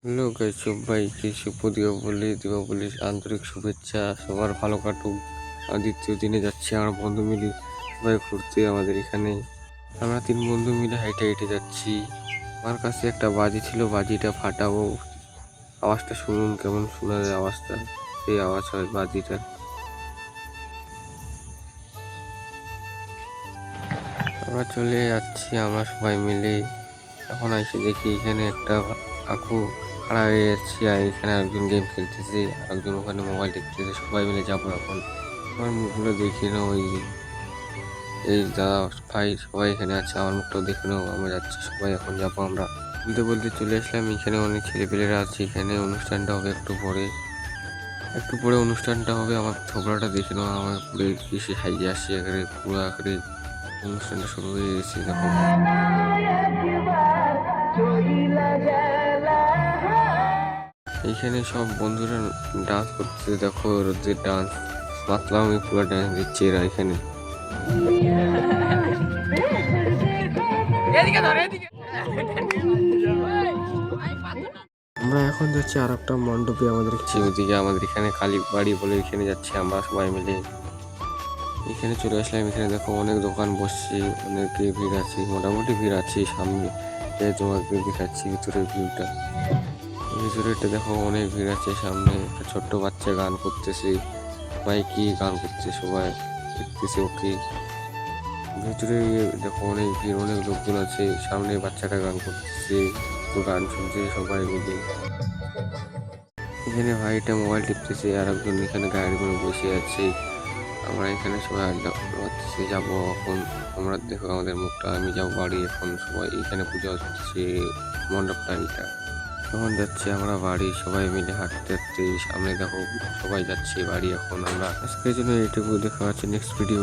Hello guys, সবাইকে শুভ দীপাবলির আন্তরিক শুভেচ্ছা। সবার ভালো কাটুক। দ্বিতীয় দিনে যাচ্ছি আমরা বন্ধু মিলে সবাই ঘুরতে আমাদের এখানে। আমরা 3 বন্ধু মিলে হাইটে হাইটে যাচ্ছি। আমার কাছে একটা বাজি ছিল, বাজিটা ফাটাবো। আওয়াজটা শুনুন, কেমন শোনা যায় আওয়াজটা। সেই আওয়াজ হয় বাজিটা। আমরা চলে যাচ্ছি আমরা সবাই মিলে। এখন এসে দেখি এখানে একটা কাকু খাড়া হয়ে যাচ্ছি, আর এখানে একজন গেম খেলতেছে, একজন ওখানে মোবাইল দেখতেছে। সবাই মিলে যাবো এখন। আমার মুখগুলো দেখে নাও, এই দাদা ভাই সবাই এখানে আছে, আমার মুখটাও দেখে নাও। আমরা যাচ্ছি সবাই, এখন যাবো আমরা। বলতে বলতে চলে আসলাম। এখানে অনেক ছেলেপেলেরা আছে। এখানে অনুষ্ঠানটা হবে একটু পরে অনুষ্ঠানটা হবে। আমার থোবড়াটা দেখে নাও, আমার পুরো কিসে হাইয়ে আসছে একেবারে, পুরো একেবারে অনুষ্ঠানটা শুরু হয়ে গেছে। দেখো এইখানে সব বন্ধুরা ডান্স করতেছে। দেখো যে ডান্স মাতলাম, আমি পুরো ডান্স দিচ্ছে এরা এখানে। আমরা এখন যাচ্ছি আর একটা মণ্ডপে, আমাদের ওদিকে আমাদের এখানে কালী বাড়ি বলে এখানে যাচ্ছি আমরা সবাই মিলে। এখানে চলে আসলাম। এখানে দেখো অনেক দোকান বসছে, অনেকে ভিড় আছে, মোটামুটি ভিড় আছে। সামনে তোমাকে দেখাচ্ছি ভিতরের ভিউটা। ভিতরেটা দেখো অনেক ভিড় আছে। সামনে একটা ছোট্ট বাচ্চা গান করতেছে, কি গান করছে সবাই দেখতেছে ওকে। ভিতরে দেখো অনেক ভিড়, অনেক লোকজন আছে। সামনে বাচ্চাটা গান করতেছে, তো গান শুনছে সবাই মিলে। এখানে ভাইটা মোবাইল টিপতেছে, আর একজন এখানে গাড়ি করে বসে আছে। আমরা এখানে সবাই আড্ডা মারতেছি। যাবো এখন আমরা। দেখো আমাদের মুখটা, আমি যাবো বাড়ি এখন। সবাই এখানে পূজা হচ্ছে, মণ্ডপটা এটা। এখন যাচ্ছি আমরা বাড়ি সবাই মিলে হাঁটতে হাঁটতে। সামনে দেখো সবাই যাচ্ছে বাড়ি এখন। আমরা আজকের জন্য এইটুকু, দেখা হচ্ছে নেক্সট ভিডিও।